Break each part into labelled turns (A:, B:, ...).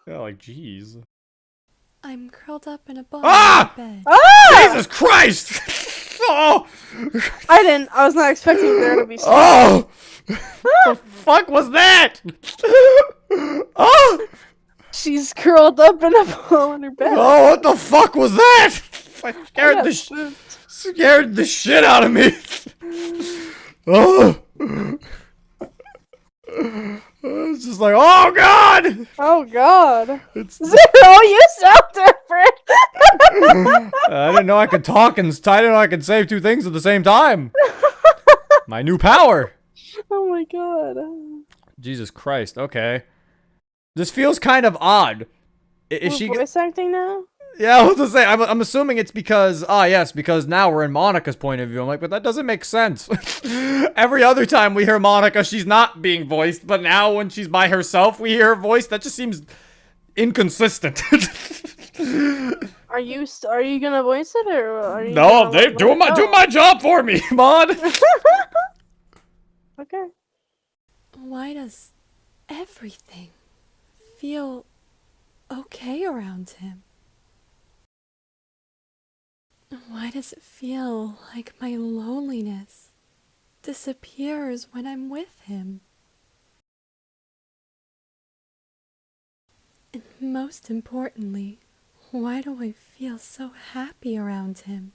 A: Yeah, like, jeez.
B: I'm curled up in a ball
A: Ah!
B: in bed.
C: Ah!
A: Jesus Christ! Oh!
C: I was not expecting there to be
A: Oh! The fuck was that? Oh!
C: She's curled up in a ball in her bed.
A: Oh, what the fuck was that? I
C: I got spooked.
A: scared the shit out of me. Oh! It's just like, oh god!
C: Oh god.
A: It's,
C: Zero, you sound different!
A: I didn't know I could talk and I didn't know I could say two things at the same time. My new power.
C: Oh my god.
A: Jesus Christ, okay. This feels kind of odd. Is
C: We're
A: she
C: voice acting now?
A: Yeah, I was gonna say, I'm assuming it's because, yes, because now we're in Monica's point of view. I'm like, but that doesn't make sense. Every other time we hear Monica, she's not being voiced, but now when she's by herself, we hear her voice. That just seems inconsistent.
C: Are you gonna voice it or are you
A: No,
C: gonna,
A: they
C: like,
A: doing
C: let it
A: doing
C: go?
A: my job for me, Mod.
C: Okay.
B: Why does everything feel okay around him? Why does it feel like my loneliness disappears when I'm with him? And most importantly, why do I feel so happy around him?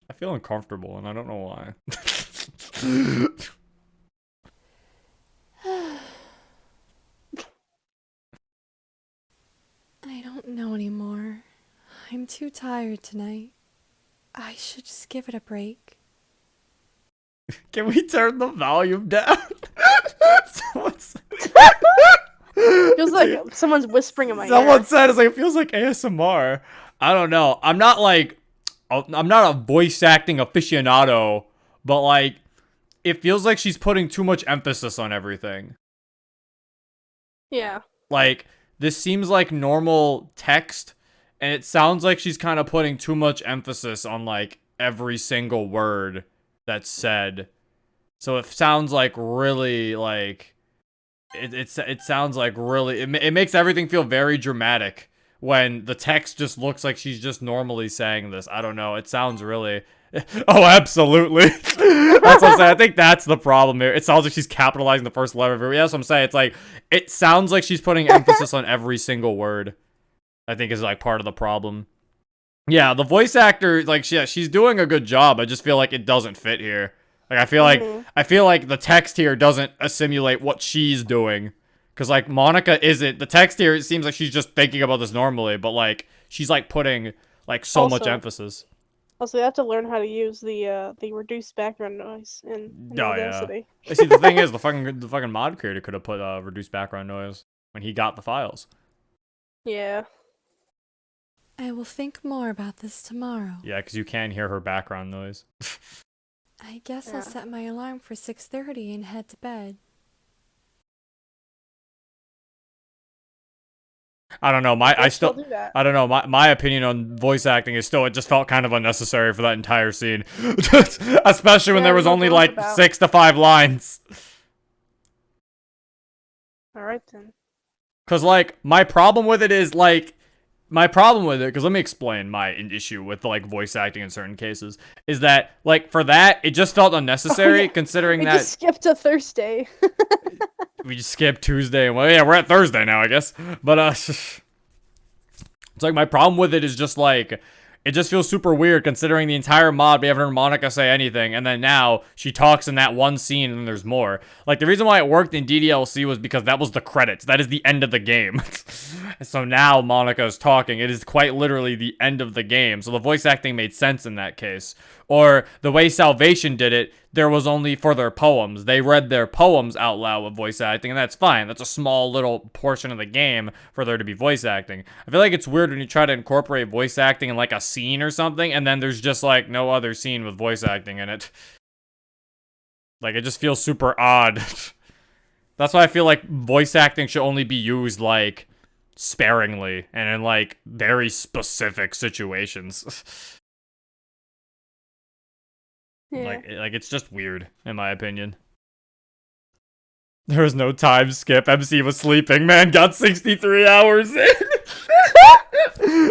A: I feel uncomfortable, and I don't know why.
B: I don't know anymore. I'm too tired tonight. I should just give it a break.
A: Can we turn the volume down? Someone's-
C: Feels like someone's whispering in my
A: Someone
C: ear.
A: said it's like it feels like ASMR. I don't know. I'm not a voice acting aficionado, but like it feels like she's putting too much emphasis on everything.
C: Yeah.
A: Like this seems like normal text and it sounds like she's kind of putting too much emphasis on like every single word that's said. So it sounds like really like it sounds like really it makes everything feel very dramatic when the text just looks like she's just normally saying this. I don't know. It sounds really Oh, absolutely. That's what I'm saying. I think that's the problem here. It sounds like she's capitalizing the first letter of it. That's what I'm saying. It's like it sounds like she's putting emphasis on every single word. I think is like part of the problem. Yeah, the voice actor, like, she's doing a good job. I just feel like it doesn't fit here. Like, I feel like the text here doesn't assimilate what she's doing. Cause like Monica isn't. The text here, it seems like she's just thinking about this normally, but like she's like putting like so much emphasis.
C: Also, you have to learn how to use the reduced background noise in
A: Oh yeah.
C: Audacity.
A: See, the thing is, the fucking mod creator could have put reduced background noise when he got the files.
C: Yeah.
B: I will think more about this tomorrow.
A: Yeah, because you can hear her background noise.
B: I guess
C: Yeah.
B: I'll set my alarm for 6:30 and head to bed.
A: I don't know.
C: Do that.
A: I don't know. My opinion on voice acting is still it just felt kind of unnecessary for that entire scene, especially when
C: Yeah,
A: there was
C: we
A: only
C: talked
A: like
C: about.
A: 6 to 5 lines.
C: All right then.
A: Cause like my problem with it, because let me explain my issue with like voice acting in certain cases is that like for that it just felt unnecessary
C: yeah.
A: considering
C: We
A: that
C: just skipped to Thursday.
A: we just skipped Tuesday and well yeah we're at Thursday now I guess, but it's like my problem with it is just like it just feels super weird considering the entire mod we haven't heard Monica say anything and then now she talks in that one scene and then there's more. Like the reason why it worked in DDLC was because that was the credits. That is the end of the game. So now Monica is talking. It is quite literally the end of the game. So the voice acting made sense in that case. Or the way Salvation did it, there was only for their poems. They read their poems out loud with voice acting, and that's fine. That's a small little portion of the game for there to be voice acting. I feel like it's weird when you try to incorporate voice acting in like a scene or something, and then there's just like no other scene with voice acting in it. Like it just feels super odd. That's why I feel like voice acting should only be used like sparingly and in like very specific situations.
C: Yeah.
A: Like it's just weird in my opinion. There was no time skip. MC was sleeping. Man got 63 hours in.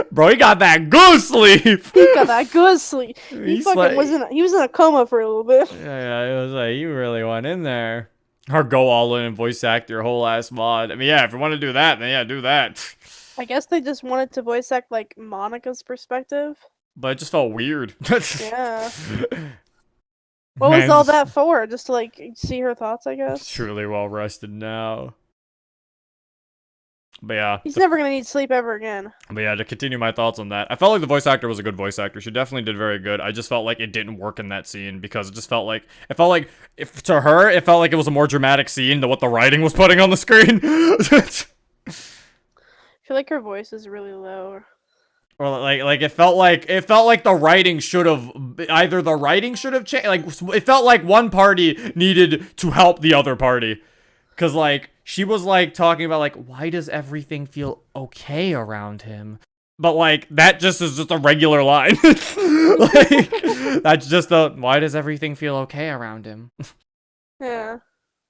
A: Bro, he got that good sleep.
C: He got that good sleep. He fucking he was in a coma for a little bit.
A: Yeah, it was like, you really went in there. Or go all in and voice act your whole ass mod. I mean, yeah, if you want to do that, then yeah, do that.
C: I guess they just wanted to voice act like Monica's perspective.
A: But it just felt weird.
C: Yeah. What was all that for? Just to like see her thoughts, I guess.
A: Truly well rested now. But yeah.
C: He's never gonna need sleep ever again.
A: But yeah, to continue my thoughts on that, I felt like the voice actor was a good voice actor. She definitely did very good. I just felt like it didn't work in that scene because it just felt like if to her it felt like it was a more dramatic scene than what the writing was putting on the screen.
C: I feel like her voice is really low.
A: Or like it felt like the writing should have changed. Like it felt like one party needed to help the other party, cause like she was like talking about like why does everything feel okay around him, but like that just is just a regular line. Like that's just a why does everything feel okay around him.
C: Yeah.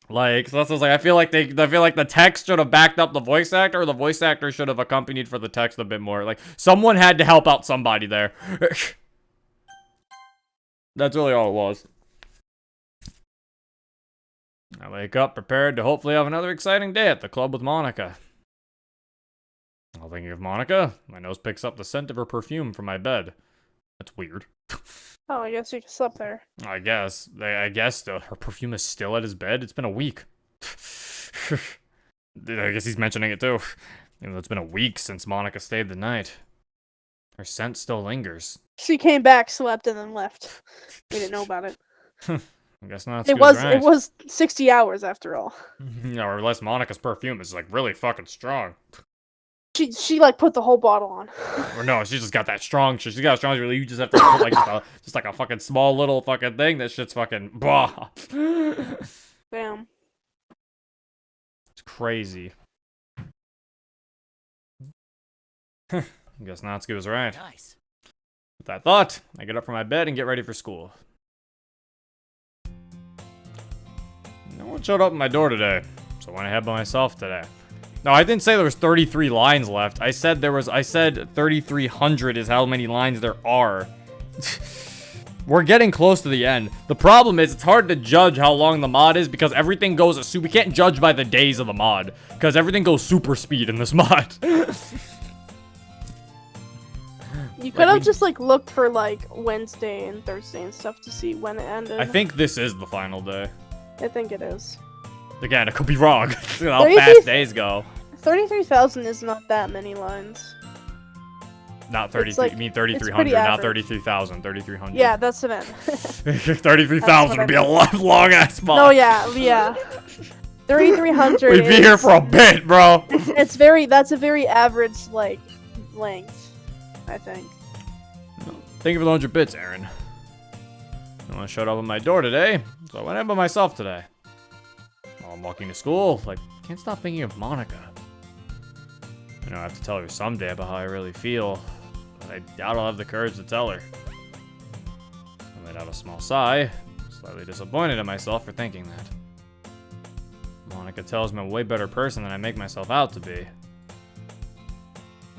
A: Like, so that's what I was like, I feel like the text should have backed up the voice actor, or the voice actor should have accompanied for the text a bit more. Like, someone had to help out somebody there. That's really all it was. I wake up prepared to hopefully have another exciting day at the club with Monica. While thinking of Monica, my nose picks up the scent of her perfume from my bed. That's weird.
C: Oh, I guess you slept there.
A: I guess her perfume is still at his bed. It's been a week. I guess he's mentioning it too. You know, it's been a week since Monica stayed the night. Her scent still lingers.
C: She came back, slept, and then left. We didn't know about it.
A: I guess not.
C: It was 60 hours after all.
A: Yeah, or unless Monica's perfume is like really fucking strong.
C: She like put the whole bottle on.
A: Or no, she just got that strong shit. She got a strong shit. You just have to put like just like a fucking small little fucking thing. That shit's fucking blah.
C: Damn.
A: It's crazy. I guess Natsuki was right.
D: Nice.
A: With that thought, I get up from my bed and get ready for school. No one showed up at my door today, so I went ahead by myself today. No, I didn't say there was 33 lines left. I said 3,300 is how many lines there are. We're getting close to the end. The problem is it's hard to judge how long the mod is because everything goes we can't judge by the days of the mod because everything goes super speed in this mod.
C: You could have just like looked for like Wednesday and Thursday and stuff to see when it ended.
A: I think this is the final day.
C: I think it is.
A: Again, I could be wrong. You know how fast days go.
C: 33,000 is not that many lines.
A: Not 33.
C: Like,
A: you mean 3,300, not 33,000. 3,300.
C: Yeah, that's the man.
A: 33,000 would be a long ass mod.
C: No, yeah. 3,300.
A: We'd be here for a bit, bro.
C: That's a very average like length, I think.
A: Thank you for the 100 bits, Aaron. No one showed up at my door today, so I went in by myself today. While I'm walking to school, like, can't stop thinking of Monica. I know I have to tell her someday about how I really feel, but I doubt I'll have the courage to tell her. I let out a small sigh, slightly disappointed in myself for thinking that. Monica tells me I'm a way better person than I make myself out to be.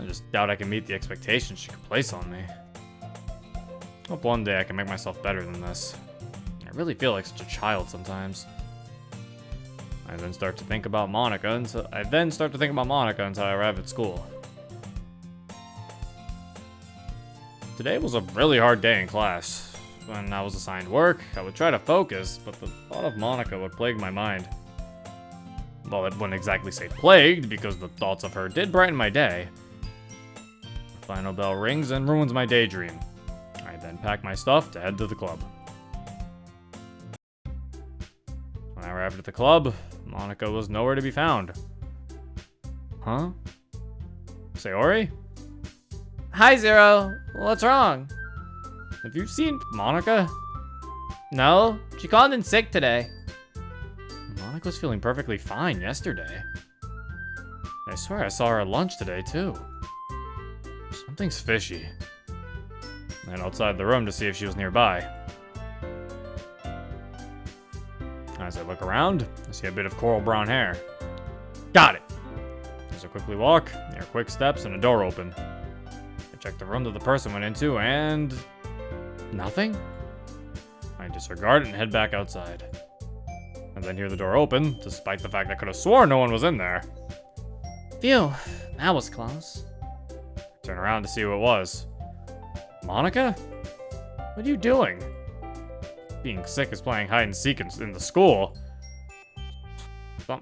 A: I just doubt I can meet the expectations she can place on me. Hope one day I can make myself better than this. I really feel like such a child sometimes. I then start to think about Monica until I arrive at school. Today was a really hard day in class. When I was assigned work, I would try to focus, but the thought of Monica would plague my mind. Well, it wouldn't exactly say plagued, because the thoughts of her did brighten my day. The final bell rings and ruins my daydream. I then pack my stuff to head to the club. When I arrived at the club, Monica was nowhere to be found. Huh? Sayori? Hi, Zero. What's wrong? Have you seen Monica? No, she called in sick today. Monica was feeling perfectly fine yesterday. I swear I saw her at lunch today, too. Something's fishy. I went outside the room to see if she was nearby. As I look around, I see a bit of coral brown hair. Got it. As I quickly walk, hear quick steps and a door open. I check the room that the person went into and... nothing? I disregard it and head back outside. And then hear the door open, despite the fact I could have sworn no one was in there.
D: Phew, that was close.
A: Turn around to see who it was. Monica? What are you doing? Being sick is playing hide and seek in the school. I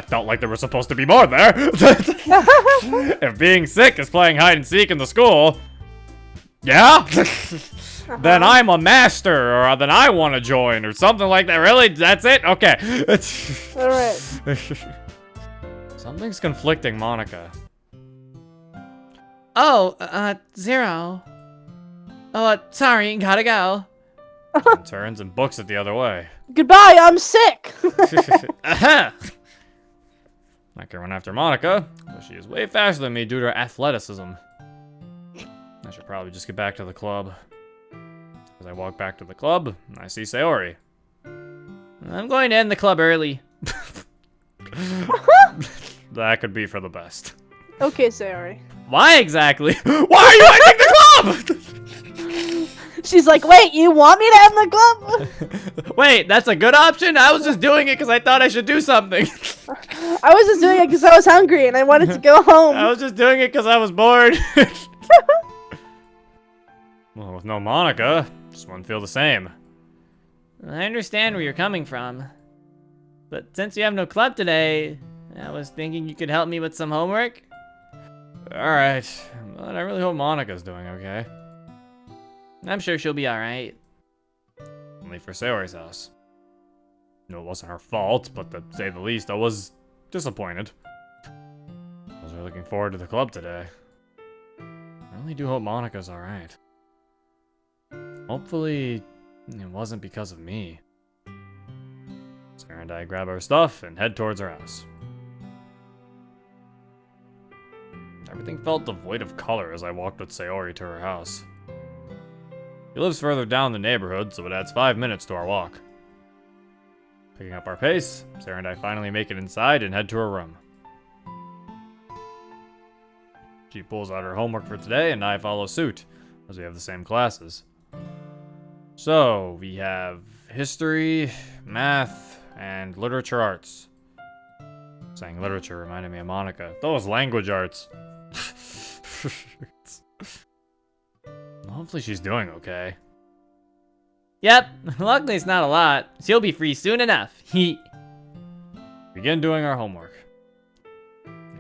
A: felt like there was supposed to be more there. If being sick is playing hide and seek in the school, yeah? Then I'm a master, or then I want to join, or something like that. Really? That's it? Okay.
C: Alright.
A: Something's conflicting Monica.
D: Oh, Zero. Oh, sorry, gotta go.
A: She turns and books it the other way.
C: Goodbye, I'm sick!
A: Aha! I can run after Monica, but she is way faster than me due to her athleticism. I should probably just get back to the club. As I walk back to the club, I see Sayori.
D: I'm going to end the club early.
A: That could be for the best.
C: Okay, Sayori.
D: Why exactly?
A: Why are you ending the club?
C: She's like, wait, you want me to end the club?
D: Wait, that's a good option? I was just doing it because I thought I should do something.
C: I was just doing it because I was hungry and I wanted to go home.
A: I was just doing it because I was bored. Well, with no Monica, just wouldn't feel the same.
D: I understand where you're coming from. But since you have no club today, I was thinking you could help me with some homework.
A: Alright, but I really hope Monica's doing okay.
D: I'm sure she'll be alright.
A: Only for Sayori's house. No, it wasn't her fault, but to say the least, I was disappointed. I was really looking forward to the club today. I really do hope Monica's alright. Hopefully, it wasn't because of me. Sarah and I grab our stuff and head towards our house. Everything felt devoid of color as I walked with Sayori to her house. She lives further down the neighborhood, so it adds 5 minutes to our walk. Picking up our pace, Sarah and I finally make it inside and head to her room. She pulls out her homework for today, and I follow suit, as we have the same classes. So, we have history, math, and literature arts. Saying literature reminded me of Monica. Those language arts. Hopefully she's doing okay.
D: Yep, luckily it's not a lot. She'll be free soon enough.
A: Begin doing our homework.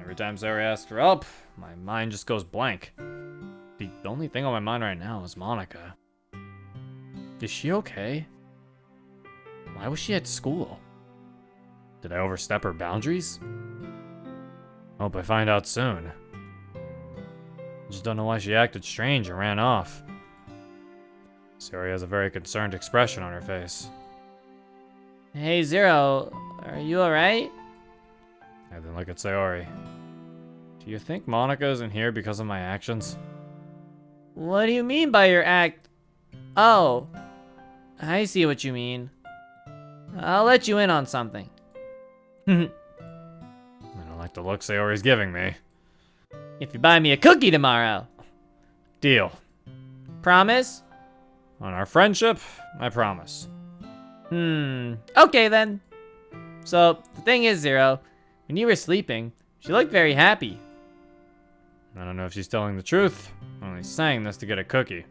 A: Every time Sarah asks for help, my mind just goes blank. The only thing on my mind right now is Monica. Is she okay? Why was she at school? Did I overstep her boundaries? Hope I find out soon. I just don't know why she acted strange and ran off. Sayori has a very concerned expression on her face.
D: Hey, Zero, are you alright?
A: I then look at Sayori. Do you think Monica isn't here because of my actions?
D: What do you mean by your act? Oh, I see what you mean. I'll let you in on something.
A: I don't like the look Sayori's giving me.
D: If you buy me a cookie tomorrow.
A: Deal.
D: Promise?
A: On our friendship, I promise.
D: Okay then. So, the thing is, Zero, when you were sleeping, she looked very happy.
A: I don't know if she's telling the truth, I'm only saying this to get a cookie.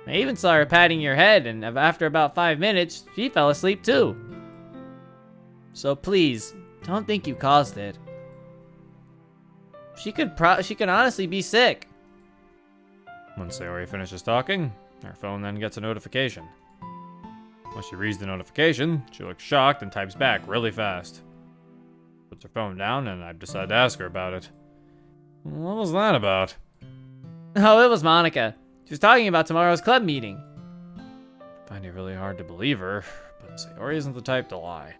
D: I even saw her patting your head, and after about 5 minutes, she fell asleep too. So please, don't think you caused it. She could honestly be sick.
A: When Sayori finishes talking, her phone then gets a notification. When she reads the notification, she looks shocked and types back really fast. Puts her phone down, and I decide to ask her about it. What was that about?
D: Oh, it was Monica. She was talking about tomorrow's club meeting.
A: I find it really hard to believe her, but Sayori isn't the type to lie.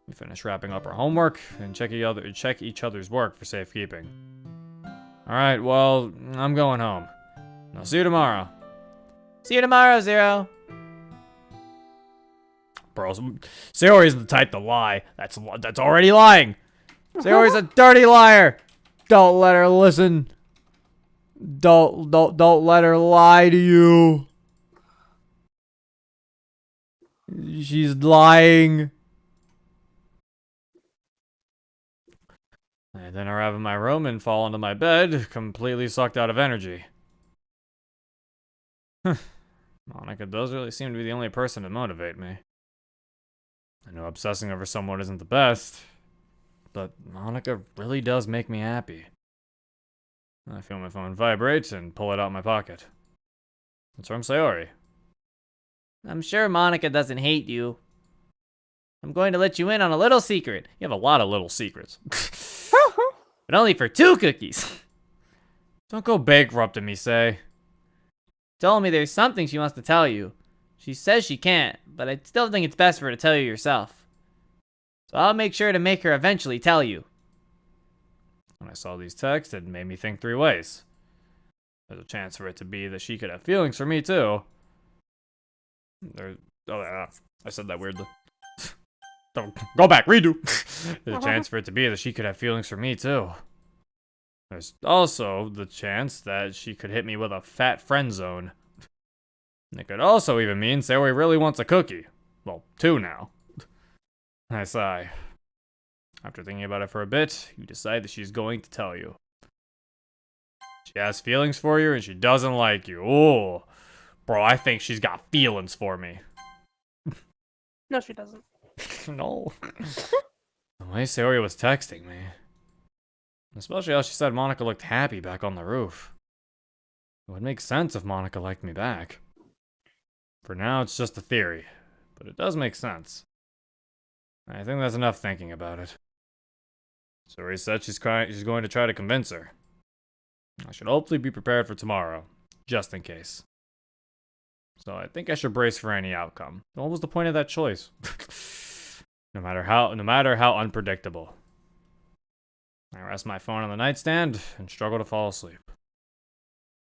A: We finish wrapping up our homework and check each other's work for safekeeping. Alright, well, I'm going home. I'll see you tomorrow.
D: See you tomorrow, Zero.
A: Bro, Sayori's the type to lie. That's already lying. Sayori's a dirty liar. Don't let her listen. Don't let her lie to you. She's lying. I then arrive in my room and fall into my bed, completely sucked out of energy. Monica does really seem to be the only person to motivate me. I know obsessing over someone isn't the best, but Monica really does make me happy. I feel my phone vibrate and pull it out of my pocket. It's from Sayori.
D: I'm sure Monica doesn't hate you. I'm going to let you in on a little secret.
A: You have a lot of little secrets.
D: But only for 2 cookies.
A: Don't go bankrupting me, Say.
D: Told me there's something she wants to tell you. She says she can't, but I still think it's best for her to tell you yourself. So I'll make sure to make her eventually tell you.
A: When I saw these texts, it made me think 3 ways. There's a chance for it to be that she could have feelings for me, too. I said that weirdly. Don't go back, redo. There's a chance for it to be that she could have feelings for me, too. There's also the chance that she could hit me with a fat friend zone. It could also even mean Sayori really wants a cookie. Well, 2 now. I sigh. After thinking about it for a bit, you decide that she's going to tell you. She has feelings for you and she doesn't like you. Ooh. Bro, I think she's got feelings for me.
C: No, she doesn't.
A: No. The way Sayori was texting me. Especially how she said Monica looked happy back on the roof. It would make sense if Monica liked me back. For now, it's just a theory, but it does make sense. I think that's enough thinking about it. Sayori said she's going to try to convince her. I should hopefully be prepared for tomorrow, just in case. So I think I should brace for any outcome. What was the point of that choice? No matter how unpredictable. I rest my phone on the nightstand and struggle to fall asleep.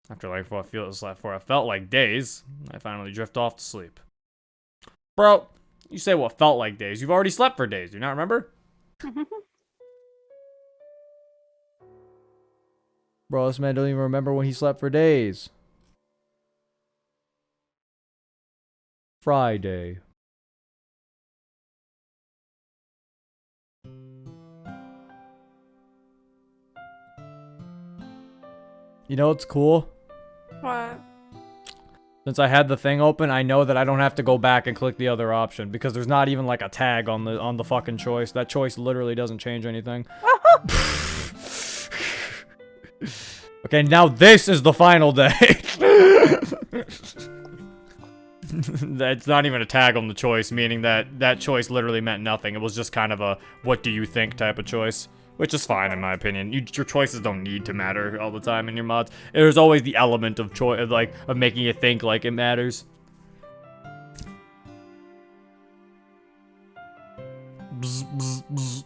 A: After what felt like days, I finally drift off to sleep. Bro, you say what felt like days. You've already slept for days. Do you not remember?
E: Bro, this man don't even remember when he slept for days. Friday. You know what's cool?
C: What?
E: Since I had the thing open, I know that I don't have to go back and click the other option because there's not even like a tag on the fucking choice. That choice literally doesn't change anything. Okay, now this is the final day.
A: That's not even a tag on the choice, meaning that choice literally meant nothing. It was just kind of a what do you think type of choice. Which is fine in my opinion. Your choices don't need to matter all the time in your mods. There's always the element of choice, of making you think like it matters. Bzz, bzz, bzz.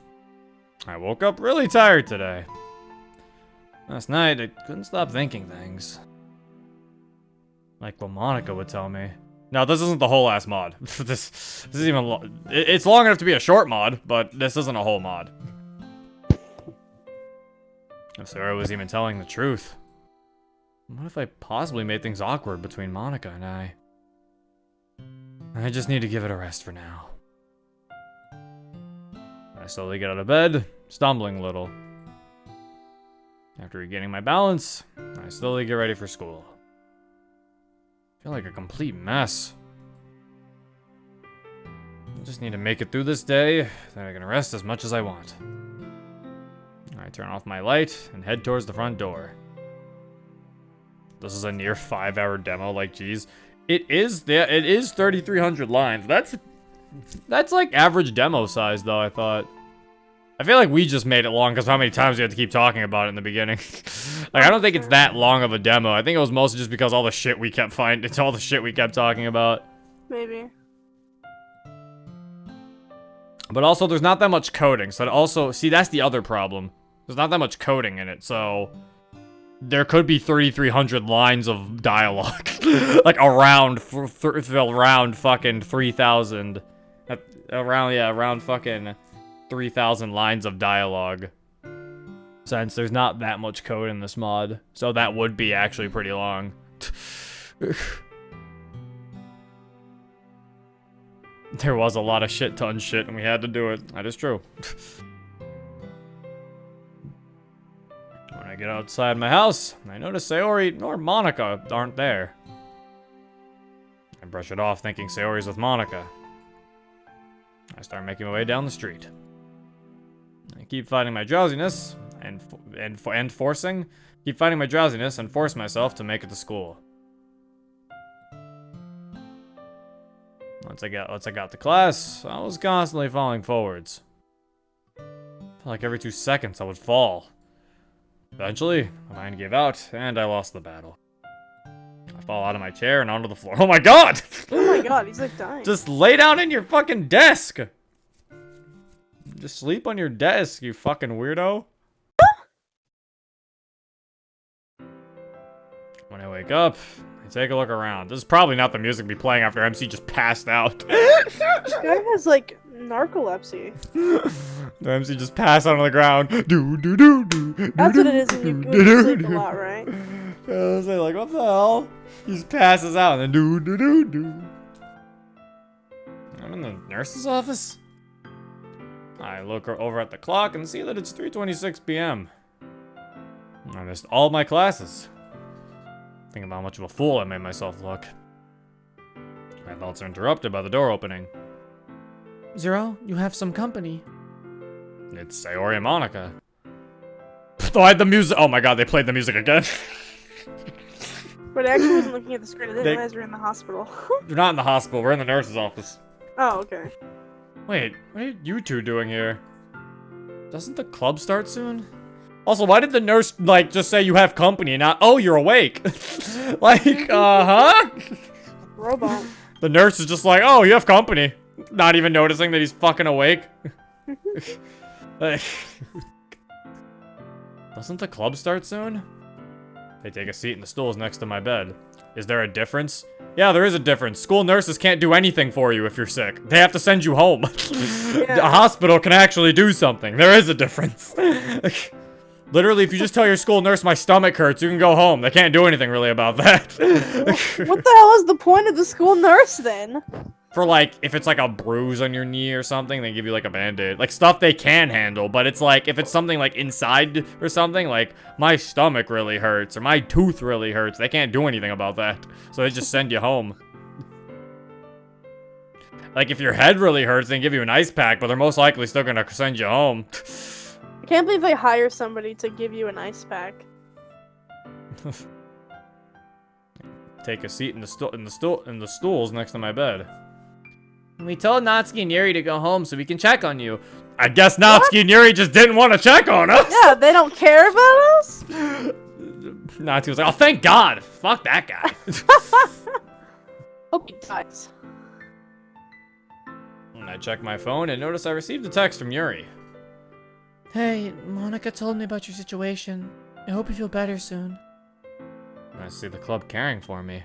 A: I woke up really tired today. Last night, I couldn't stop thinking things. Like what Monica would tell me. Now, this isn't the whole ass mod. This is even it's long enough to be a short mod, but this isn't a whole mod. If Sarah was even telling the truth. What if I possibly made things awkward between Monica and I? I just need to give it a rest for now. I slowly get out of bed, stumbling a little. After regaining my balance, I slowly get ready for school. I feel like a complete mess. I just need to make it through this day, then I can rest as much as I want. I turn off my light and head towards the front door. This is a near 5-hour demo, like geez. It is 3,300 lines. That's like average demo size though, I thought. I feel like we just made it long because how many times we had to keep talking about it in the beginning. Like I don't think it's that long of a demo. I think it was mostly just because all the shit we kept finding, it's all the shit we kept talking about.
C: Maybe.
A: But also there's not that much coding, so also see that's the other problem. There's not that much coding in it, so there could be 3,300 lines of dialogue, like around fucking 3,000. around fucking 3,000 lines of dialogue. Since there's not that much code in this mod. So that would be actually pretty long. There was a lot of shit ton shit and we had to do it. That is true. When I get outside my house, I notice Sayori nor Monica aren't there. I brush it off thinking Sayori's with Monica. I start making my way down the street. I keep fighting my drowsiness and force myself to make it to school. Once I got to class, I was constantly falling forwards. Felt like every 2 seconds I would fall. Eventually, my mind gave out and I lost the battle. I fall out of my chair and onto the floor. Oh my god!
C: Oh my god, he's like dying.
A: Just lay down in your fucking desk! Just sleep on your desk, you fucking weirdo. When I wake up, I take a look around. This is probably not the music be playing after MC just passed out.
C: This guy has like narcolepsy.
A: The MC just passed out on the ground. Do do do do.
C: That's what it is when you sleep a lot, right?
A: I was like, what the hell? He just passes out and then do do do do. I'm in the nurse's office. I look over at the clock and see that it's 3:26 p.m. I missed all my classes. Think about how much of a fool I made myself look. My thoughts are interrupted by the door opening.
D: Zero, you have some company.
A: It's Sayori and Monica. Though I had the music. Oh my god, they played the music again.
C: But I actually wasn't looking at the screen. I didn't
A: They-
C: realize we were in the hospital.
A: We're not in the hospital, we're in the nurse's office.
C: Oh, okay.
A: Wait, what are you two doing here? Doesn't the club start soon? Also, why did the nurse, like, just say you have company and not, oh, you're awake? Like, uh-huh?
C: Robot.
A: The nurse is just like, oh, you have company. Not even noticing that he's fucking awake. Like, doesn't the club start soon? They take a seat in the stools next to my bed. Is there a difference? Yeah, there is a difference. School nurses can't do anything for you if you're sick. They have to send you home.
C: Yeah.
A: A hospital can actually do something. There is a difference. Literally, if you just tell your school nurse my stomach hurts, you can go home. They can't do anything really about that.
C: What the hell is the point of the school nurse then?
A: For like, if it's like a bruise on your knee or something, they give you like a band-aid. Like stuff they can handle, but it's like, if it's something like inside or something, like my stomach really hurts or my tooth really hurts, they can't do anything about that. So they just send you home. Like if your head really hurts, they give you an ice pack, but they're most likely still gonna send you home.
C: I can't believe they hire somebody to give you an ice pack.
A: Take a seat in the stools next to my bed.
D: We told Natsuki and Yuri to go home so we can check on you.
A: I guess Natsuki and Yuri just didn't want to check on us.
C: Yeah, they don't care about us?
A: Natsuki was like, oh, thank God. Fuck that guy.
C: Hope he dies.
A: And I check my phone and notice I received a text from Yuri.
D: Hey, Monica told me about your situation. I hope you feel better soon.
A: I see the club caring for me.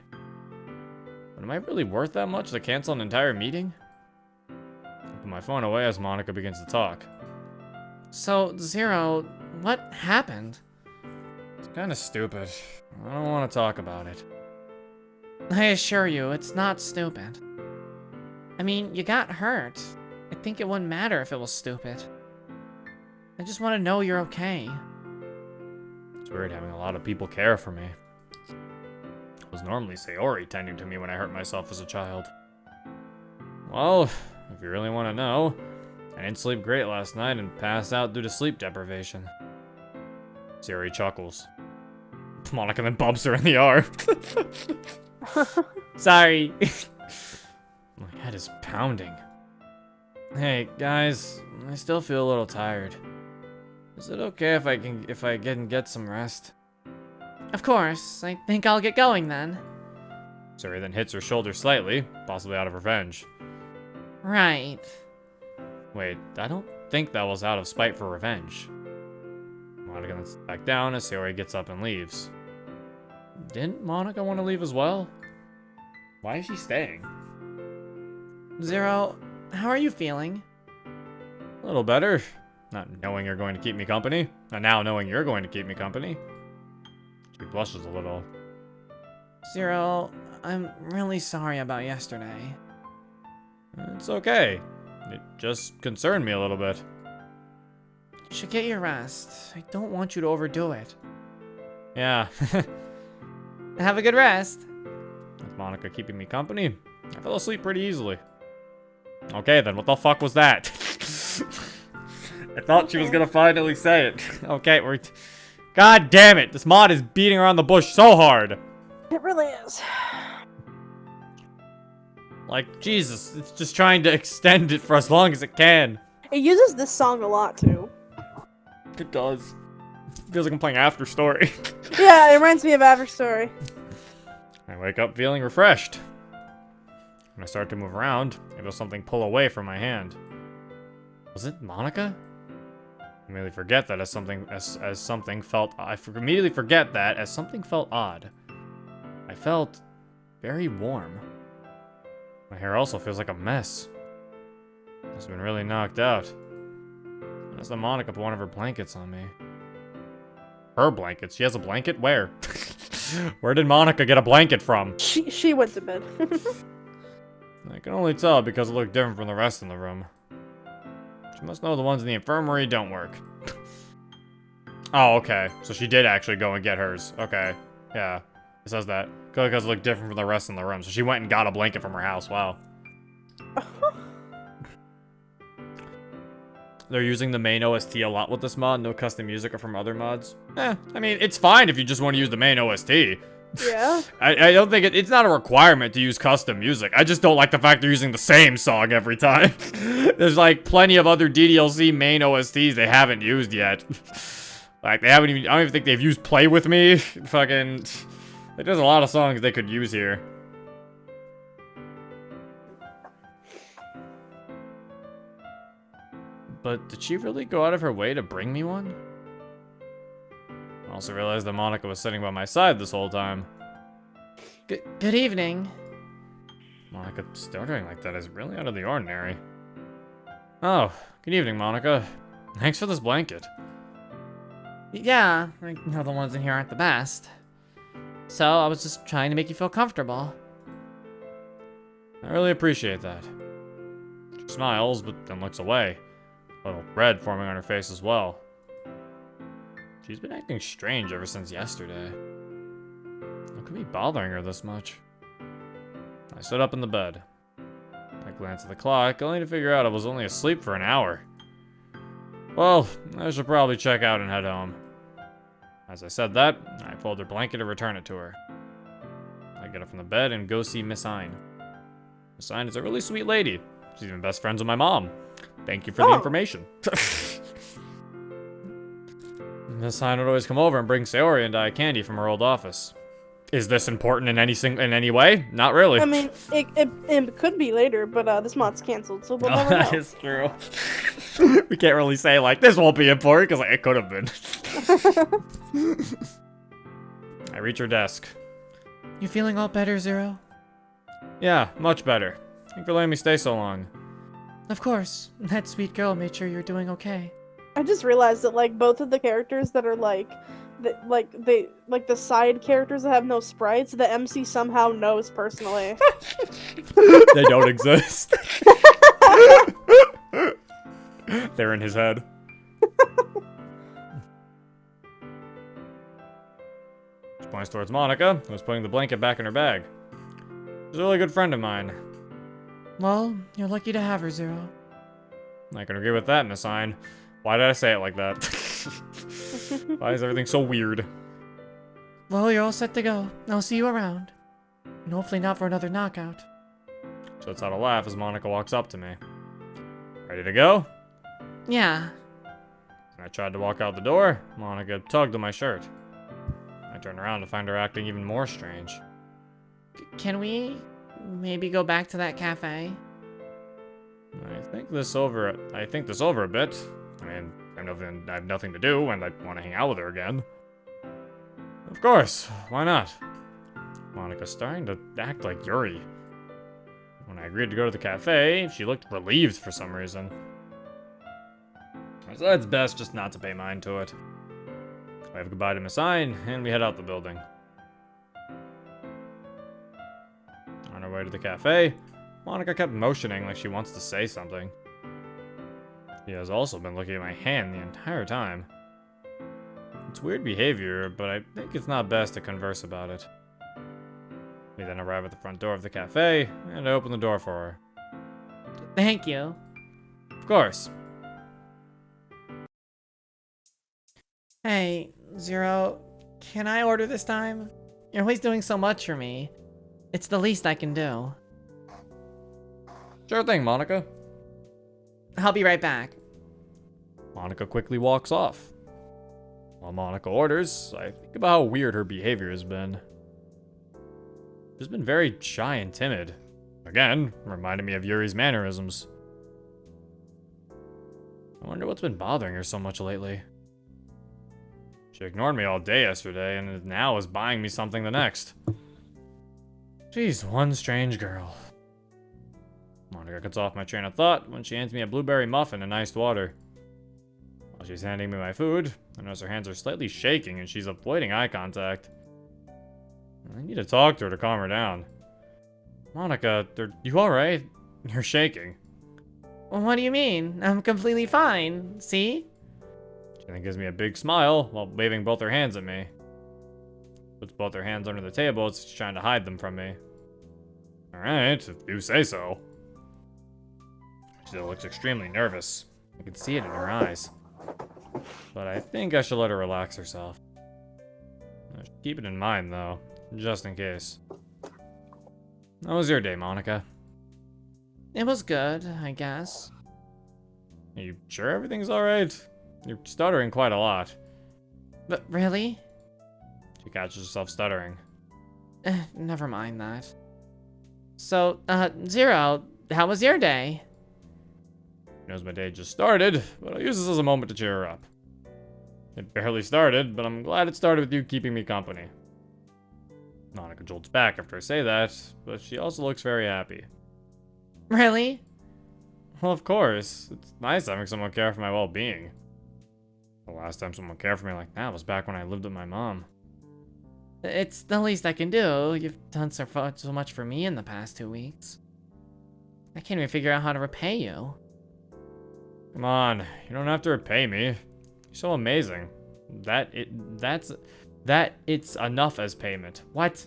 A: But am I really worth that much to cancel an entire meeting? I put my phone away as Monica begins to talk.
D: So, Zero, what happened?
A: It's kind of stupid. I don't want to talk about it.
D: I assure you, it's not stupid. I mean, you got hurt. I think it wouldn't matter if it was stupid. I just want to know you're okay.
A: It's weird having a lot of people care for me. It was normally Sayori tending to me when I hurt myself as a child. Well, if you really want to know, I didn't sleep great last night and passed out due to sleep deprivation. Sayori chuckles. Monica then bumps her in the arm.
D: Sorry.
A: My head is pounding. Hey, guys, I still feel a little tired. Is it okay if I can get some rest?
D: Of course. I think I'll get going then.
A: Sayori then hits her shoulder slightly, possibly out of revenge.
D: Right.
A: Wait, I don't think that was out of spite for revenge. Monica then sits back down as Sayori gets up and leaves. Didn't Monica want to leave as well? Why is she staying?
D: Zero, how are you feeling?
A: A little better. Not knowing you're going to keep me company. And now knowing you're going to keep me company. She blushes a little.
D: Zero, I'm really sorry about yesterday.
A: It's okay. It just concerned me a little bit.
D: You should get your rest. I don't want you to overdo it.
A: Yeah.
D: Have a good rest.
A: With Monica keeping me company, I fell asleep pretty easily. Okay then, what the fuck was that? I thought she was gonna finally say it. Okay, God damn it! This mod is beating around the bush so hard.
C: It really is.
A: Like, Jesus, it's just trying to extend it for as long as it can.
C: It uses this song a lot too.
A: It does. It feels like I'm playing After Story.
C: Yeah, it reminds me of After Story.
A: I wake up feeling refreshed. When I start to move around, I feel something pull away from my hand. Was it Monica? I immediately forget that as something felt. Immediately forget that as something felt odd. I felt very warm. My hair also feels like a mess. It's been really knocked out. Unless the Monica put one of her blankets on me. Her blanket? She has a blanket? Where? Where did Monica get a blanket from?
C: She went to bed.
A: I can only tell because it looked different from the rest in the room. She must know the ones in the infirmary don't work. Oh, okay. So she did actually go and get hers. Okay. Yeah. It says that. Because it looked different from the rest in the room. So she went and got a blanket from her house. Wow. They're using the main OST a lot with this mod. No custom music or from other mods. I mean, it's fine if you just want to use the main OST.
C: Yeah.
A: I don't think it's not a requirement to use custom music. I just don't like the fact they're using the same song every time. There's like plenty of other DDLC main OSTs they haven't used yet. Like they haven't even, I don't even think they've used Play With Me. Fucking, like, there's a lot of songs they could use here. But did she really go out of her way to bring me one? I also realized that Monica was sitting by my side this whole time.
D: Good evening.
A: Monica stuttering like that is really out of the ordinary. Oh, good evening, Monica. Thanks for this blanket.
D: Yeah, I know the ones in here aren't the best. So I was just trying to make you feel comfortable.
A: I really appreciate that. She smiles, but then looks away. A little red forming on her face as well. She's been acting strange ever since yesterday. What could be bothering her this much? I stood up in the bed. I glanced at the clock, only to figure out I was only asleep for an hour. Well, I should probably check out and head home. As I said that, I fold her blanket and return it to her. I get up from the bed and go see Miss Hine. Miss Hine is a really sweet lady. She's even best friends with my mom. Thank you for the information. Miss Hine would always come over and bring Sayori and I candy from her old office. Is this important in any way? Not really.
C: I mean, it could be later, but this mod's canceled, so we'll never know.
A: That is true. We can't really say, like, this won't be important, because like, it could have been. I reach her desk.
D: You feeling all better, Zero?
A: Yeah, much better. Thanks for letting me stay so long.
D: Of course. That sweet girl made sure you're doing okay.
C: I just realized that like both of the characters that are like the side characters that have no sprites, the MC somehow knows personally.
A: They don't exist. They're in his head. She points towards Monica, who's putting the blanket back in her bag. She's a really good friend of mine.
D: Well, you're lucky to have her, Zero.
A: I can agree with that, Miss Hine. Why did I say it like that? Why is everything so weird?
D: Well, you're all set to go. I'll see you around. And hopefully not for another knockout.
A: She lets out a laugh as Monica walks up to me. Ready to go?
D: Yeah.
A: When I tried to walk out the door, Monica tugged on my shirt. I turned around to find her acting even more strange.
D: Can we maybe go back to that cafe?
A: I think this over a bit. I mean, I have nothing to do, and I want to hang out with her again. Of course, why not? Monica's starting to act like Yuri. When I agreed to go to the cafe, she looked relieved for some reason. I said it's best just not to pay mind to it. I wave goodbye to Miss Ein, and we head out the building. On our way to the cafe, Monica kept motioning like she wants to say something. She has also been looking at my hand the entire time. It's weird behavior, but I think it's not best to converse about it. We then arrive at the front door of the cafe, and I open the door for her.
D: Thank you.
A: Of course.
D: Hey, Zero, can I order this time? You're always doing so much for me. It's the least I can do.
A: Sure thing, Monica.
D: I'll be right back.
A: Monica quickly walks off. While Monica orders, I think about how weird her behavior has been. She's been very shy and timid. Again, reminding me of Yuri's mannerisms. I wonder what's been bothering her so much lately. She ignored me all day yesterday, and now is buying me something the next. She's one strange girl. Monica cuts off my train of thought when she hands me a blueberry muffin and iced water. While she's handing me my food, I notice her hands are slightly shaking and she's avoiding eye contact. I need to talk to her to calm her down. Monica, you alright? You're shaking.
D: What do you mean? I'm completely fine. See?
A: She then gives me a big smile while waving both her hands at me. Puts both her hands under the table as she's trying to hide them from me. Alright, if you say so. She still looks extremely nervous. I can see it in her eyes. But I think I should let her relax herself. I should keep it in mind, though, just in case. How was your day, Monica?
D: It was good, I guess.
A: Are you sure everything's alright? You're stuttering quite a lot.
D: But really?
A: She catches herself stuttering.
D: Never mind that. So, Zero, how was your day?
A: She knows my day just started, but I'll use this as a moment to cheer her up. It barely started, but I'm glad it started with you keeping me company. Monica jolts back after I say that, but she also looks very happy.
D: Really?
A: Well, of course. It's nice having someone care for my well-being. The last time someone cared for me like that was back when I lived with my mom.
D: It's the least I can do. You've done so much for me in the past 2 weeks. I can't even figure out how to repay you.
A: Come on, you don't have to repay me. You're so amazing. It's enough as payment. What?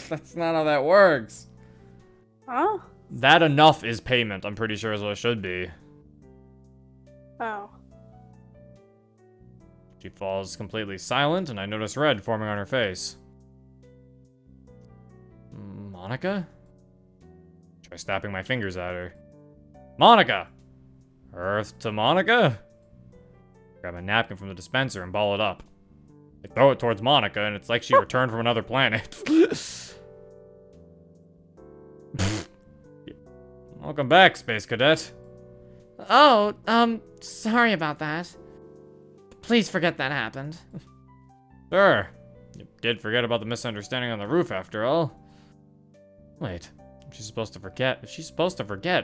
A: That's not how that works.
C: Huh?
A: That enough is payment, I'm pretty sure is what it should be.
C: Oh.
A: She falls completely silent, and I notice red forming on her face. Monica? Try snapping my fingers at her. Monica! Earth to Monica? Grab a napkin from the dispenser and ball it up. I throw it towards Monica, and it's like she returned from another planet. Welcome back, Space Cadet.
D: Oh, sorry about that. Please forget that happened.
A: Sure. You did forget about the misunderstanding on the roof, after all. Wait, if she's supposed to forget,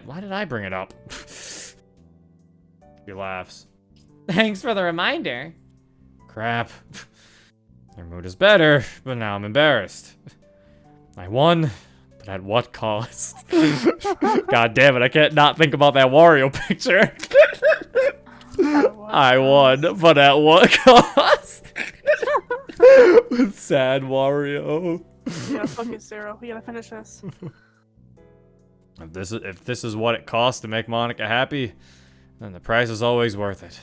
A: why did I bring it up? She laughs.
D: Thanks for the reminder.
A: Crap. Her mood is better, but now I'm embarrassed. I won, but at what cost? God damn it, I can't not think about that Wario picture. I won, but at what cost? With sad Wario.
C: Yeah, fuck it, Zero. We gotta finish this.
A: If this is what it costs to make Monica happy, then the price is always worth it.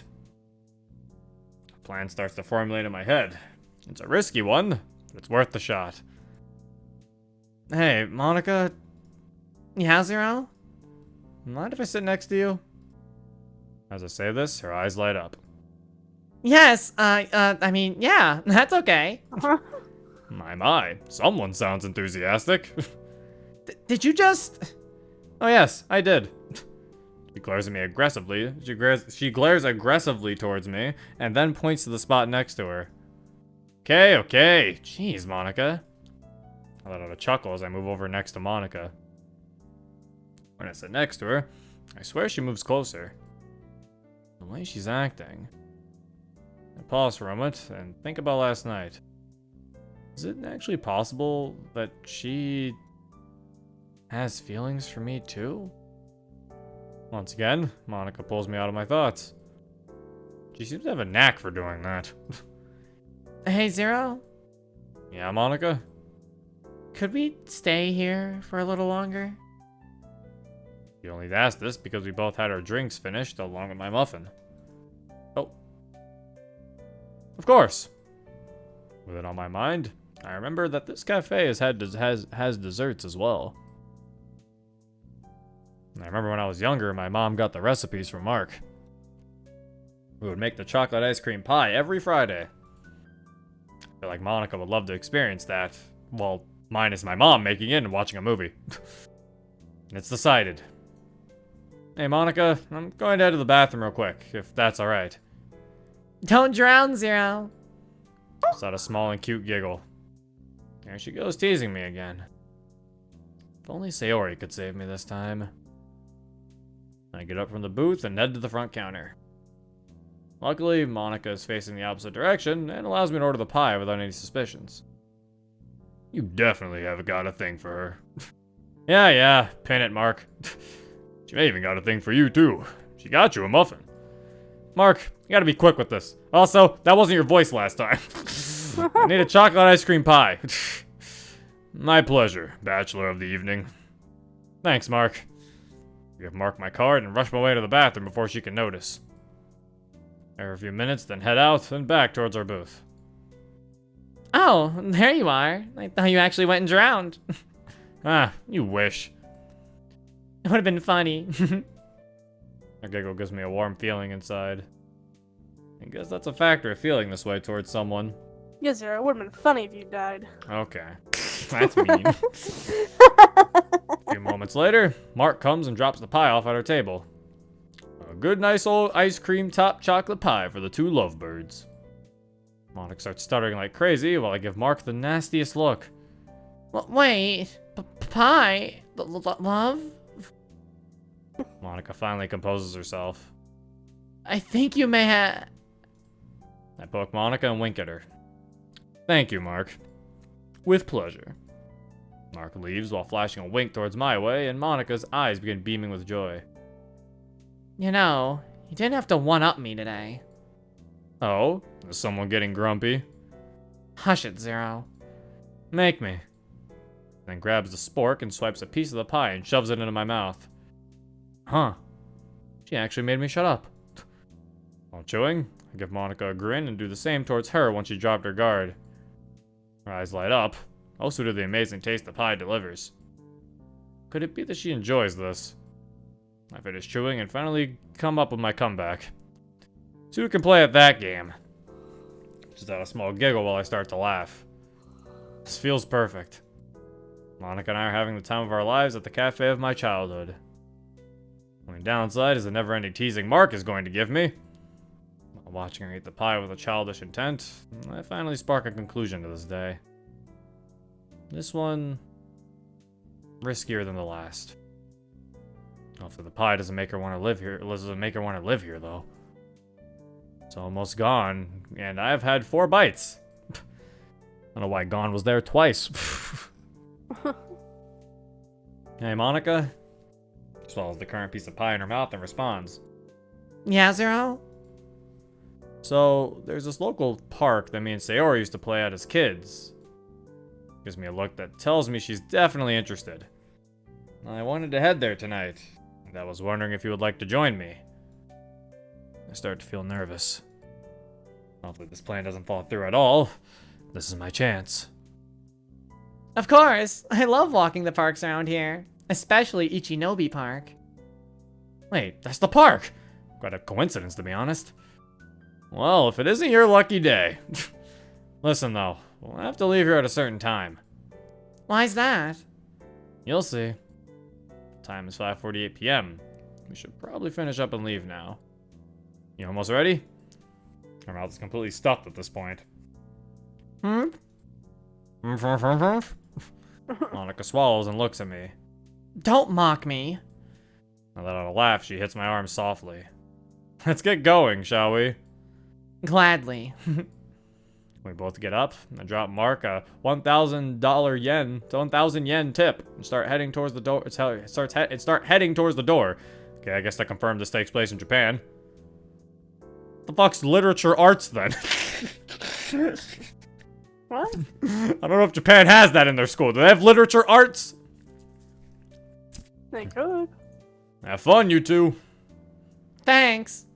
A: A plan starts to formulate in my head. It's a risky one, but it's worth the shot. Hey, Monica,
D: Yeah, Zero?
A: mind if I sit next to you? As I say this, her eyes light up.
D: Yes, I mean, yeah, that's okay.
A: My, someone sounds enthusiastic.
D: Did you just...
A: Oh yes, I did. She glares at me aggressively. She glares aggressively towards me, and then points to the spot next to her. Okay. Jeez, Monica. I let out a chuckle as I move over next to Monica. When I sit next to her, I swear she moves closer. The way she's acting. I pause for a moment and think about last night. Is it actually possible that she has feelings for me too? Once again, Monica pulls me out of my thoughts. She seems to have a knack for doing that.
D: Hey, Zero?
A: Yeah, Monica?
D: Could we stay here for a little longer?
A: You only asked this because we both had our drinks finished along with my muffin. Oh. Of course. With it on my mind, I remember that this cafe has desserts as well. And I remember when I was younger, my mom got the recipes from Mark. We would make the chocolate ice cream pie every Friday. I feel like Monica would love to experience that. Well, minus my mom making it and watching a movie. It's decided. Hey, Monica, I'm going to head to the bathroom real quick, if that's alright.
D: Don't drown, Zero.
A: Just out a small and cute giggle. There she goes teasing me again. If only Sayori could save me this time. I get up from the booth and head to the front counter. Luckily, Monica is facing the opposite direction and allows me to order the pie without any suspicions. You definitely have got a thing for her. Yeah, pin it, Mark. She may even got a thing for you, too. She got you a muffin. Mark, you gotta be quick with this. Also, that wasn't your voice last time. I need a chocolate ice cream pie. My pleasure, bachelor of the evening. Thanks, Mark. I give Mark my card and rush my way to the bathroom before she can notice. After a few minutes, then head out and back towards our booth.
D: Oh, there you are. I thought you actually went and drowned.
A: Ah, you wish.
D: It would have been funny.
A: Her giggle gives me a warm feeling inside. I guess that's a factor of feeling this way towards someone.
C: Yeah, Zero, it would have been funny if you died.
A: Okay. That's mean. A few moments later, Mark comes and drops the pie off at our table. A good nice old ice cream top chocolate pie for the two lovebirds. Monica starts stuttering like crazy while I give Mark the nastiest look.
D: Wait, pie? Love?
A: Monica finally composes herself.
D: I think you may have...
A: I poke Monica and wink at her. Thank you, Mark. With pleasure. Mark leaves while flashing a wink towards my way, and Monica's eyes begin beaming with joy.
D: You know, you didn't have to one-up me today.
A: Oh? Is someone getting grumpy?
D: Hush it, Zero.
A: Make me. Then grabs the spork and swipes a piece of the pie and shoves it into my mouth. Huh. She actually made me shut up. While chewing, I give Monica a grin and do the same towards her once she dropped her guard. Her eyes light up, also to the amazing taste the pie delivers. Could it be that she enjoys this? I finish chewing and finally come up with my comeback. So who can play at that game? Just out a small giggle while I start to laugh. This feels perfect. Monica and I are having the time of our lives at the cafe of my childhood. Only downside is the never-ending teasing Mark is going to give me. While watching her eat the pie with a childish intent, I finally spark a conclusion to this day. This one... riskier than the last. Hopefully the pie doesn't make her want to live here. Though. It's almost gone, and I've had 4 bites. I don't know why Gone was there twice. Hey, Monica. Swallows the current piece of pie in her mouth and responds.
D: Yeah, Zero?
A: So, there's this local park that me and Sayori used to play at as kids. Gives me a look that tells me she's definitely interested. I wanted to head there tonight, and I was wondering if you would like to join me. I start to feel nervous. Hopefully this plan doesn't fall through at all. This is my chance.
D: Of course! I love walking the parks around here. Especially Ichinobi Park.
A: Wait, that's the park! Quite a coincidence, to be honest. Well, if it isn't your lucky day. Listen, though, we'll have to leave here at a certain time.
D: Why's that?
A: You'll see. The time is 5:48 p.m. We should probably finish up and leave now. You almost ready? Her mouth is completely stuffed at this point. Monica swallows and looks at me.
D: Don't mock me.
A: Without a laugh, she hits my arm softly. Let's get going, shall we?
D: Gladly.
A: We both get up and drop Mark a $1,000 yen tip and start heading towards the door. Start heading towards the door. Okay, I guess that confirmed this takes place in Japan. The fuck's literature arts then?
C: What?
A: I don't know if Japan has that in their school. Do they have literature arts?
C: They could.
A: Have fun, you two.
D: Thanks.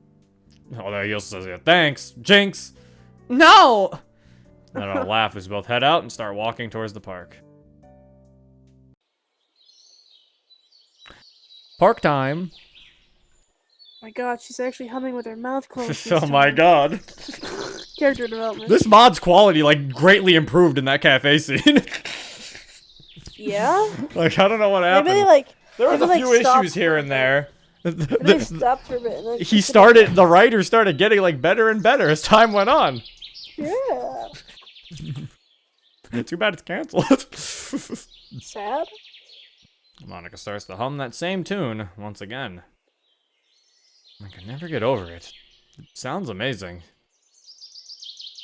A: Oh, there he also says, yeah, thanks, Jinx.
D: No!
A: And then on a laugh, we both head out and start walking towards the park.
E: Park time.
C: My god, she's actually humming with her mouth closed.
A: Oh my god.
C: Character development.
A: This mod's quality, like, greatly improved in that cafe scene.
C: Yeah?
A: Like, I don't know what happened.
C: Maybe they, like,
A: There was
C: maybe,
A: a
C: like,
A: few
C: stopped
A: issues here
C: for a
A: and
C: bit.
A: there.
C: Maybe they stopped for a bit. And then
A: The writer started getting, like, better and better as time went on.
C: Yeah.
A: Too bad it's canceled.
C: Sad?
A: Monica starts to hum that same tune once again. I can never get over it. It sounds amazing.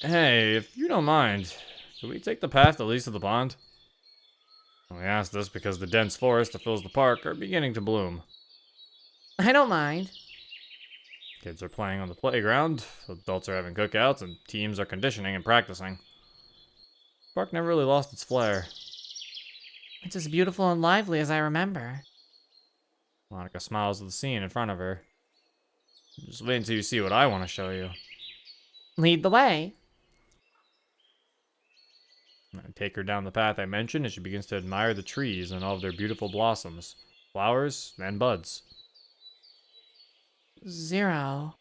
A: Hey, if you don't mind, could we take the path that leads to the pond? We ask this because the dense forest that fills the park are beginning to bloom.
D: I don't mind.
A: Kids are playing on the playground, adults are having cookouts, and teams are conditioning and practicing. The park never really lost its flair.
D: It's as beautiful and lively as I remember.
A: Monica smiles at the scene in front of her. Just wait until you see what I want to show you.
D: Lead the way.
A: I take her down the path I mentioned, and she begins to admire the trees and all of their beautiful blossoms, flowers, and buds.
D: Zero.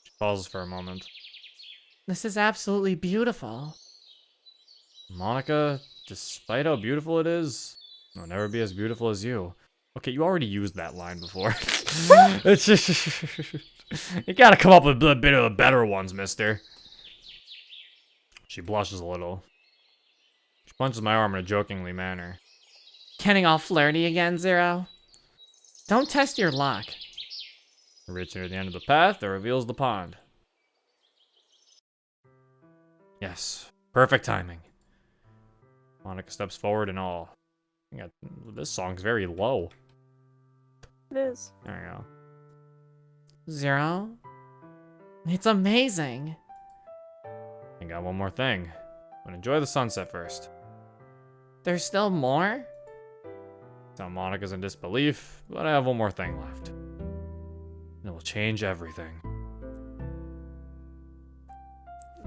A: She pauses for a moment.
D: This is absolutely beautiful.
A: Monica, despite how beautiful it is, it'll never be as beautiful as you. Okay, you already used that line before. It's just... You gotta come up with a bit of the better ones, mister. She blushes a little. She punches my arm in a jokingly manner.
D: Getting all flirty again, Zero? Don't test your luck.
A: We reach near the end of the path that reveals the pond. Yes, perfect timing. Monica steps forward in awe. This song's very low.
C: It is.
A: There we go.
D: Zero? It's amazing.
A: I got one more thing. But enjoy the sunset first.
D: There's still more?
A: Now Monica's in disbelief, but I have one more thing left. It will change everything.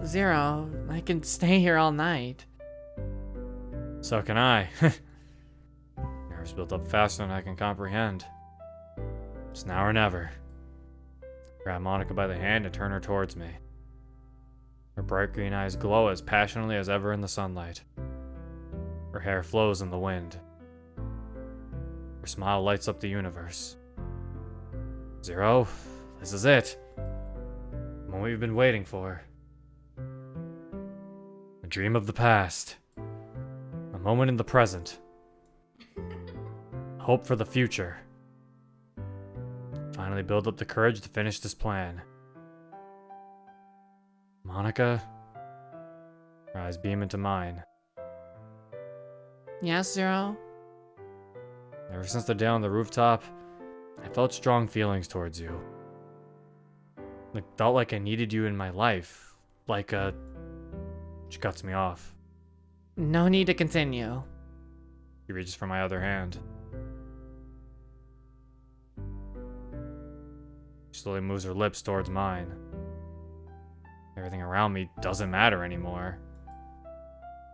D: Zero, I can stay here all night.
A: So can I. Nerves built up faster than I can comprehend. It's now or never. Grab Monica by the hand and turn her towards me. Her bright green eyes glow as passionately as ever in the sunlight. Her hair flows in the wind. Her smile lights up the universe. Zero, this is it. The moment we've been waiting for. A dream of the past. A moment in the present. Hope for the future. Finally build up the courage to finish this plan. Monica, her eyes beam into mine.
D: Yes, Zero?
A: Ever since the day on the rooftop, I felt strong feelings towards you. It felt like I needed you in my life. She cuts me off.
D: No need to continue.
A: He reaches for my other hand. She slowly moves her lips towards mine. Everything around me doesn't matter anymore.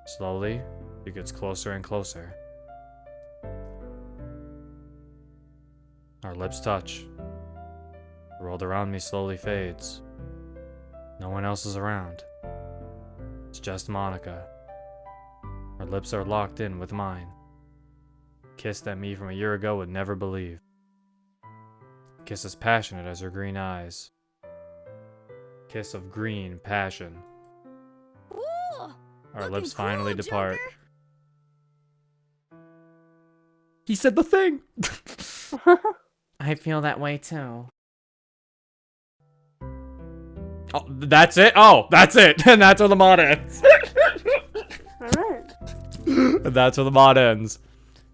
A: Slowly, it gets closer and closer. Our lips touch. The world around me slowly fades. No one else is around. It's just Monica. Her lips are locked in with mine. A kiss that me from a year ago would never believe. A kiss as passionate as her green eyes. A kiss of green passion. Our lips finally depart.
E: He said the thing.
D: I feel that way too.
A: Oh, that's it? Oh, that's it. And that's where the mod ends.
C: Alright.
A: And that's where the mod ends.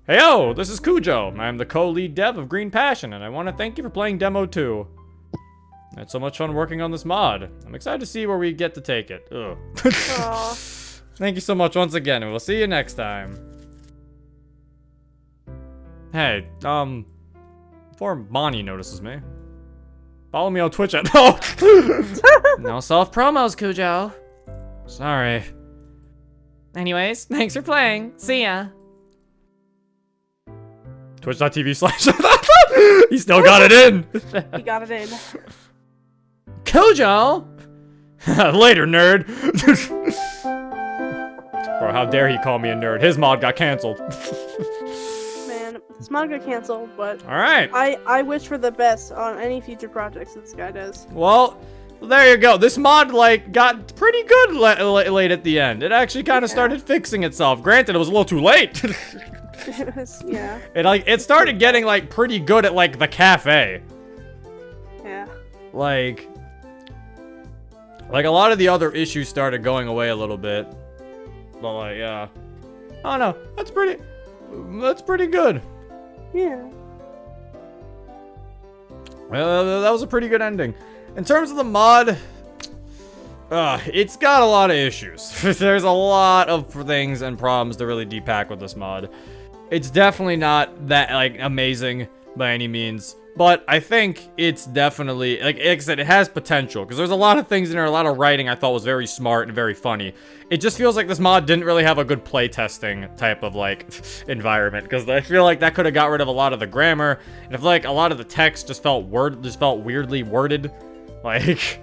A: Hey yo, this is Cujo. I'm the co-lead dev of Green Passion, and I want to thank you for playing Demo 2. I had so much fun working on this mod. I'm excited to see where we get to take it. Ugh.
C: Aw.
A: Thank you so much once again, and we'll see you next time. Hey, before Bonnie notices me, follow me on Twitch at no.
D: No self-promos, Cujo.
A: Sorry.
D: Anyways, thanks for playing. See ya.
A: Twitch.tv/. He still got it in.
C: He got it in.
D: Cujo!
A: Later, nerd. Bro, how dare he call me a nerd? His mod got canceled.
C: Man, this mod got canceled, but
A: Alright.
C: I wish for the best on any future projects that this guy does.
A: Well, there you go. This mod, like, got pretty good late at the end. It actually kind of started fixing itself. Granted, it was a little too late.
C: Yeah.
A: It started getting, like, pretty good at, like, the cafe.
C: Yeah.
A: Like a lot of the other issues started going away a little bit. But, like, yeah. I don't know. That's pretty good.
C: Yeah.
A: Well, that was a pretty good ending. In terms of the mod, it's got a lot of issues. There's a lot of things and problems to really depack with this mod. It's definitely not that, like, amazing by any means. But I think it's definitely, like I said, it has potential. Because there's a lot of things in there, a lot of writing I thought was very smart and very funny. It just feels like this mod didn't really have a good playtesting type of, like, environment. Because I feel like that could have got rid of a lot of the grammar. And I feel like a lot of the text just felt weirdly worded. Like,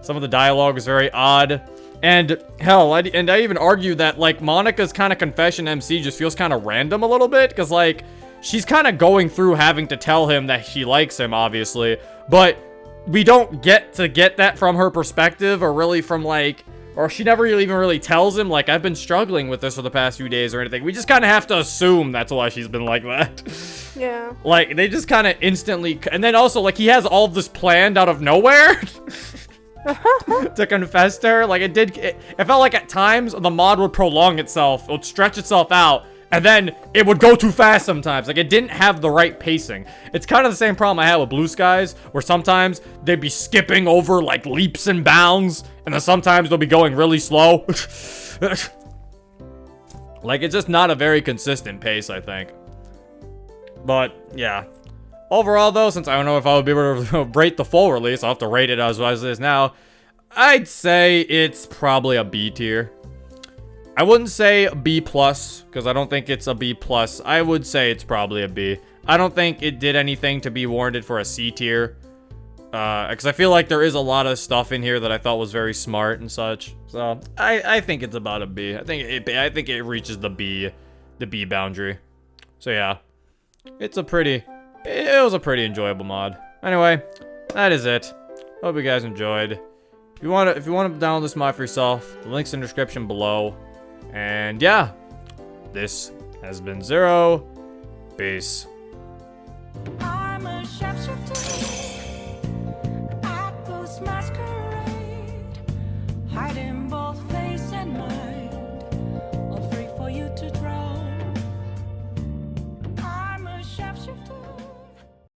A: some of the dialogue was very odd. And, hell, I even argue that, like, Monica's kind of confession MC just feels kind of random a little bit. Because, like, she's kind of going through having to tell him that she likes him, obviously. But we don't get that from her perspective, or really from, like, or she never even really tells him, like, I've been struggling with this for the past few days or anything. We just kind of have to assume that's why she's been like that.
C: Yeah.
A: Like, they just kind of instantly, and then also, like, he has all this planned out of nowhere. To confess to her. Like, it felt like at times the mod would prolong itself, it would stretch itself out, and then it would go too fast sometimes. Like, it didn't have the right pacing. It's kind of the same problem I had with Blue Skies, where sometimes they'd be skipping over, like, leaps and bounds, and then sometimes they'll be going really slow. Like, it's just not a very consistent pace, I think. But, yeah. Overall, though, since I don't know if I would be able to rate the full release, I'll have to rate it as it is now. I'd say it's probably a B tier. I wouldn't say B+, because I don't think it's a B+. I would say it's probably a B. I don't think it did anything to be warranted for a C tier. Because I feel like there is a lot of stuff in here that I thought was very smart and such. So, I think it's about a B. I think it reaches the B boundary. So, yeah. It was a pretty enjoyable mod. Anyway, that is it. Hope you guys enjoyed. If you want to download this mod for yourself, the link's in the description below. And yeah, this has been Zero. Peace.
F: I'm a sharpshooter.